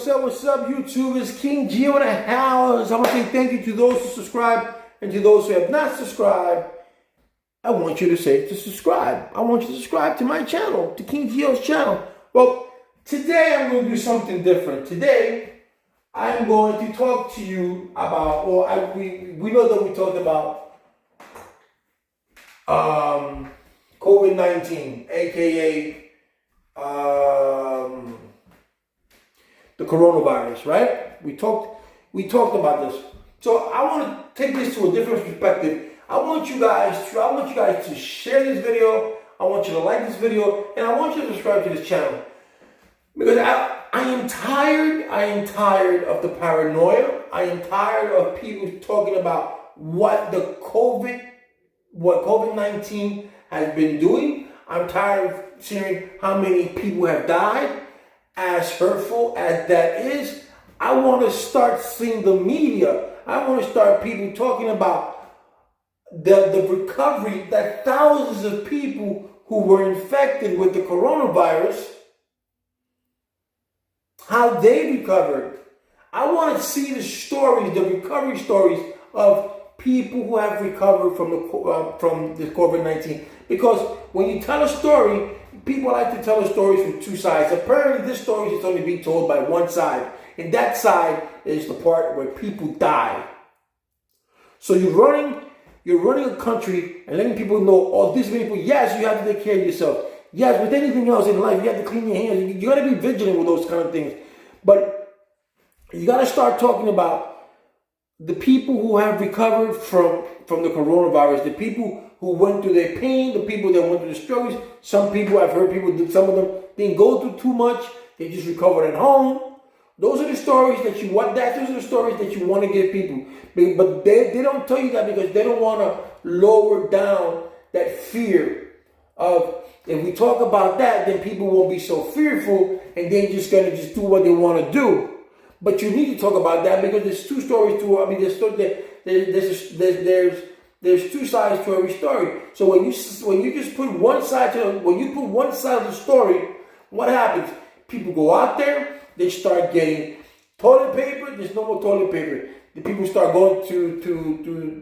what's up, YouTube? It's King Gio in the house. I want to say thank you to those who subscribe and to those who have not subscribed. I want you to subscribe. I want you to subscribe to my channel, to King Gio's channel. Well, today I'm going to do something different. Today, I'm going to talk to you about, we know that we talked about COVID-19, aka the coronavirus, right? We talked about this. So I want to take this to a different perspective. I want you guys to share this video. I want you to like this video, and I want you to subscribe to this channel. Because I am tired of the paranoia. I am tired of people talking about what COVID-19 has been doing. I'm tired of seeing how many people have died. As hurtful as that is, I want to start seeing the media. I want to start people talking about the recovery, that thousands of people who were infected with the coronavirus, how they recovered. I want to see the stories, the recovery stories of people who have recovered from the COVID-19. Because when you tell a story, people like to tell the stories from two sides. Apparently, this story is only being told by one side, and that side is the part where people die. So you're running a country and letting people know, oh, these people. Yes, you have to take care of yourself. Yes, with anything else in life, you have to clean your hands. You got to be vigilant with those kind of things. But you got to start talking about the people who have recovered from the coronavirus, the people who went through their pain, the people that went through the struggles. Some people, I've heard people, some of them didn't go through too much. They just recovered at home. Those are the stories that you want. Those are the stories that you want to give people. But they don't tell you that because they don't want to lower down that fear of, if we talk about that, then people won't be so fearful and they're just going to just do what they want to do. But you need to talk about that because there's two stories to it. I mean, there's two sides to every story. So when you just put one side when you put one side of the story, what happens? People go out there, they start getting toilet paper. There's no more toilet paper. The people start going to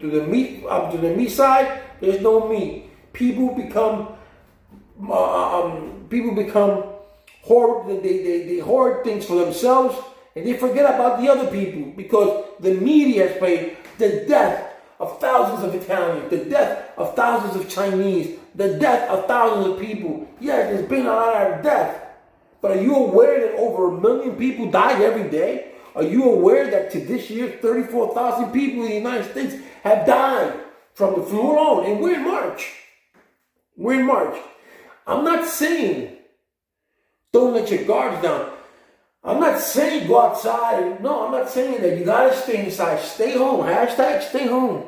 the meat side. There's no meat. People become horrid. They hoard things for themselves, and they forget about the other people because the media has played the death of thousands of Italians, the death of thousands of Chinese, the death of thousands of people. Yes, there's been a lot of death. But are you aware that over 1 million people die every day? Are you aware that to this year, 34,000 people in the United States have died from the flu alone? And we're in March. We're in March. I'm not saying don't let your guards down. I'm not saying go outside. No, I'm not saying that. You got to stay inside. Stay home. Hashtag stay home.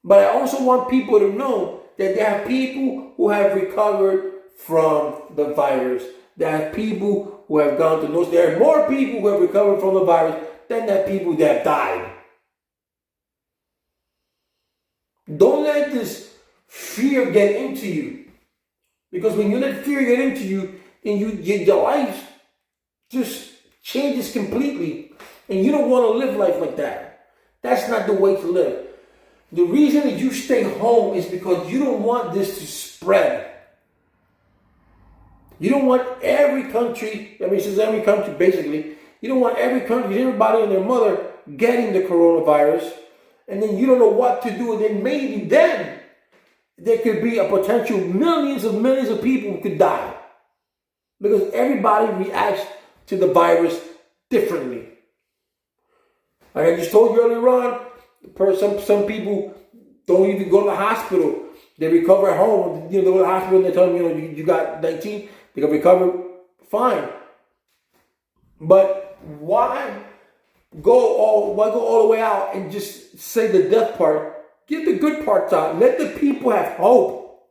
But I also want people to know that there are people who have recovered from the virus. There are people who have gone to nose. There are more people who have recovered from the virus than there are people that have died. Don't let this fear get into you. Because when you let fear get into you, then your life just changes completely. And you don't want to live life like that. That's not the way to live. The reason that you stay home is because you don't want this to spread. You don't want every country, it says every country basically, you don't want everybody and their mother getting the coronavirus, and then you don't know what to do, and then maybe then there could be a potential millions of people who could die. Because everybody reacts to the virus differently. Like I just told you earlier on, some people don't even go to the hospital. They recover at home. They go to the hospital and they tell them, you got 19. They can recover fine. But why go all the way out and just say the death part? Get the good parts out. Let the people have hope.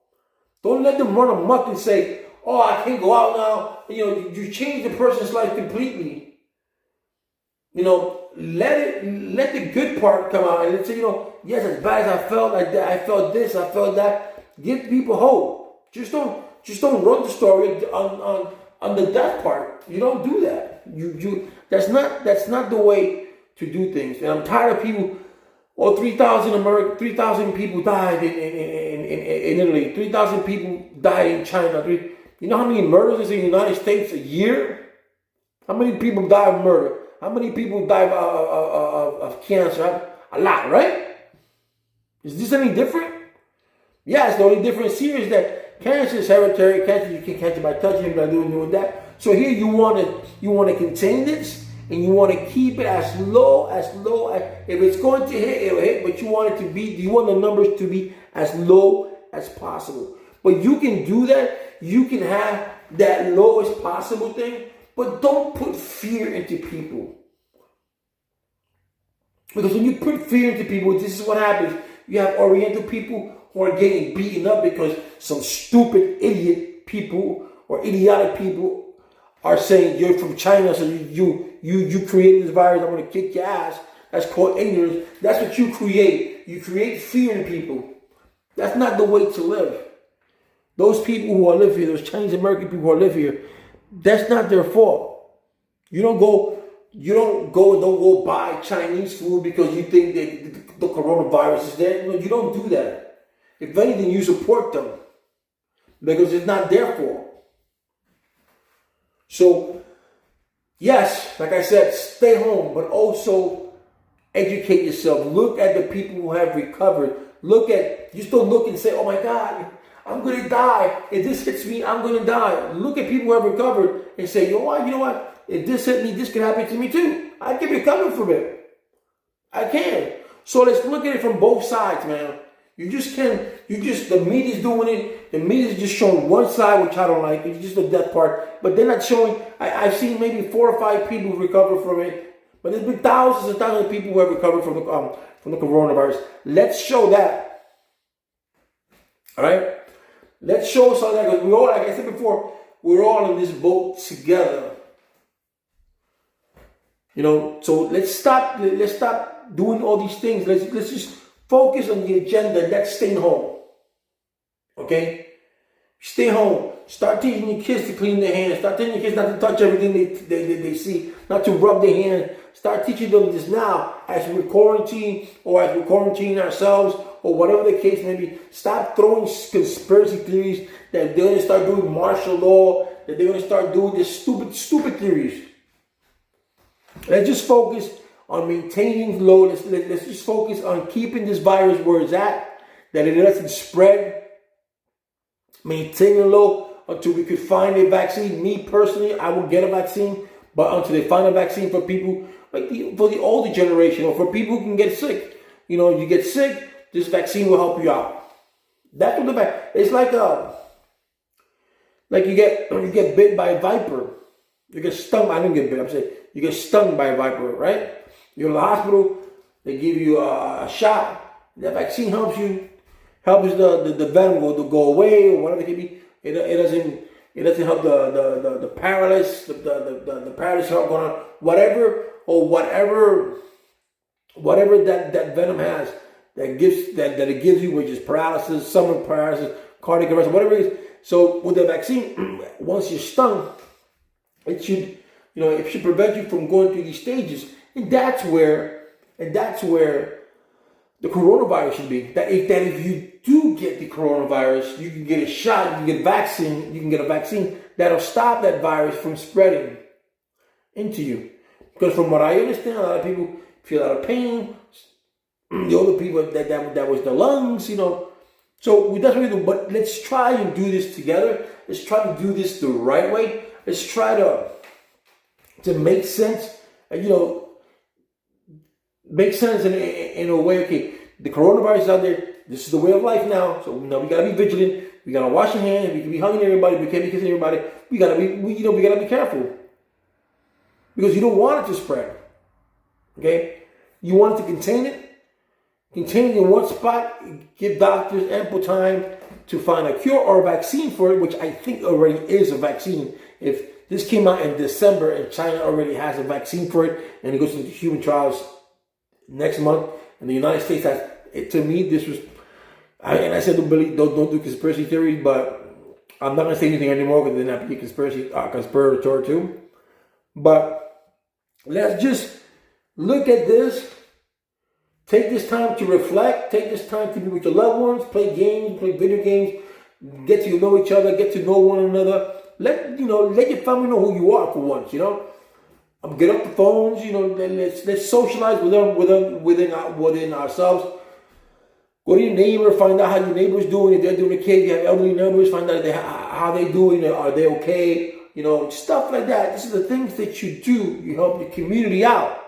Don't let them run amok and say, oh, I can't go out now. You change the person's life completely. Let the good part come out and say, yes, as bad as I felt like that, I felt this, I felt that. Give people hope. Just don't run the story on On the death part, you don't do that. That's not the way to do things. And I'm tired of people. Oh, 3,000 people died in Italy. 3,000 people died in China. You know how many murders is in the United States a year? How many people die of murder? How many people die of cancer? A lot, right? Is this any different? Yes, the only difference here is that cancer is hereditary. Cancer you can catch it by touching, by doing that. So here you want to contain this, and you want to keep it as low as if it's going to hit, it'll hit. But you want the numbers to be as low as possible. But you can do that. You can have that lowest possible thing, but don't put fear into people. Because when you put fear into people, this is what happens. You have Oriental people who are getting beaten up because some stupid idiot people or idiotic people are saying you're from China, so you created this virus, I'm going to kick your ass. That's called ignorance. That's what you create. You create fear in people. That's not the way to live. Those people who live here, those Chinese American people who live here, that's not their fault. You don't go buy Chinese food because you think that the coronavirus is there. No, you don't do that. If anything, you support them because it's not their fault. So, yes, like I said, stay home, but also educate yourself. Look at the people who have recovered. Just don't look and say, oh my God, I'm going to die. If this hits me, I'm going to die. Look at people who have recovered and say, you know what? If this hit me, this could happen to me too. I can recover from it. I can. So let's look at it from both sides, man. The media's doing it. The media's just showing one side, which I don't like. It's just the death part. But they're not showing, I've seen maybe 4 or 5 people recover from it. But there's been thousands and thousands of people who have recovered from the coronavirus. Let's show that. All right? Let's show some of that, because we're all, like I said before, we're all in this boat together. So let's stop doing all these things. Let's just focus on the agenda. Let's stay home. Okay? Stay home. Start teaching your kids to clean their hands. Start teaching your kids not to touch everything they see, not to rub their hands. Start teaching them this now as we're quarantined or as we're quarantining ourselves or whatever the case may be. Stop throwing conspiracy theories that they're going to start doing martial law, that they're going to start doing this stupid theories. Let's just focus on maintaining low. Let's just focus on keeping this virus where it's at, that it doesn't spread. Maintaining low until we could find a vaccine. Me personally, I will get a vaccine, but until they find a vaccine for people for the older generation or for people who can get sick. You get sick, this vaccine will help you out. That's what it's like you get bit by a viper. You get stung. I didn't get bit. I'm saying you get stung by a viper, right? You're in the hospital. They give you a shot. That vaccine helps the venom go away or whatever it can be. It doesn't help the paralysis. The paralysis help going on. Whatever that venom has that it gives you, which is paralysis, summer paralysis, cardiac arrest, whatever it is. So with the vaccine, once you're stung, it should prevent you from going through these stages, and that's where the coronavirus should be. That if you do get the coronavirus, you can get a shot, you can get a vaccine that'll stop that virus from spreading into you. Because from what I understand, a lot of people feel a lot of pain. The older people that was the lungs, So that's what we do. But let's try and do this together. Let's try to do this the right way. Let's try to make sense. Make sense in a way. Okay, the coronavirus is out there. This is the way of life now. So we gotta be vigilant. We gotta wash our hands. We can be hugging everybody. We can't be kissing everybody. We gotta be careful because you don't want it to spread. Okay, you want it to contain it. Contain it in one spot. Give doctors ample time to find a cure or a vaccine for it, which I think already is a vaccine. If this came out in December and China already has a vaccine for it, and it goes into human trials next month, and the United States has it. To me, this was, I said don't do conspiracy theories, but I'm not going to say anything anymore because then I'd be a conspirator too. But let's just look at this. Take this time to reflect. Take this time to be with your loved ones. Play games, play video games. Get to know each other. Get to know one another. Let your family know who you are for once. Get off the phones. Let's socialize within ourselves. Go to your neighbor. Find out how your neighbor's doing. If they're doing okay. If you have elderly neighbors, find out how they're doing. Are they okay? Stuff like that. These are the things that you do. You help your community out.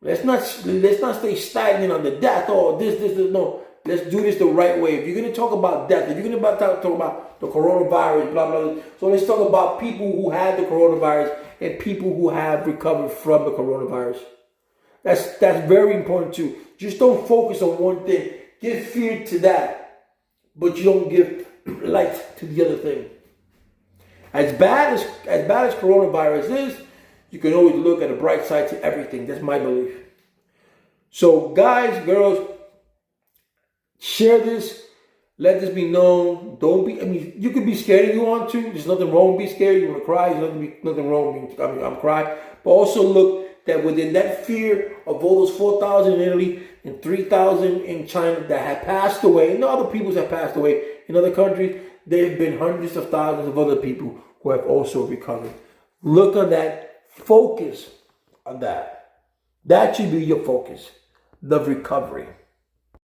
Let's not stay stagnant on the death. Oh, this. No, let's do this the right way. If you're going to talk about death, if you're going to talk about the coronavirus, blah, blah, blah. So let's talk about people who had the coronavirus and people who have recovered from the coronavirus. That's very important too. Just don't focus on one thing. Give fear to that, but you don't give light to the other thing. As bad as coronavirus is, you can always look at the bright side to everything. That's my belief. So guys, girls, share this. Let this be known. You can be scared if you want to. There's nothing wrong with being scared. You want to cry. There's nothing wrong with I'm crying. But also look that within that fear of all those 4,000 in Italy and 3,000 in China that have passed away, and other peoples have passed away in other countries, there have been hundreds of thousands of other people who have also recovered. Look on that. Focus on that. That should be your focus. The recovery.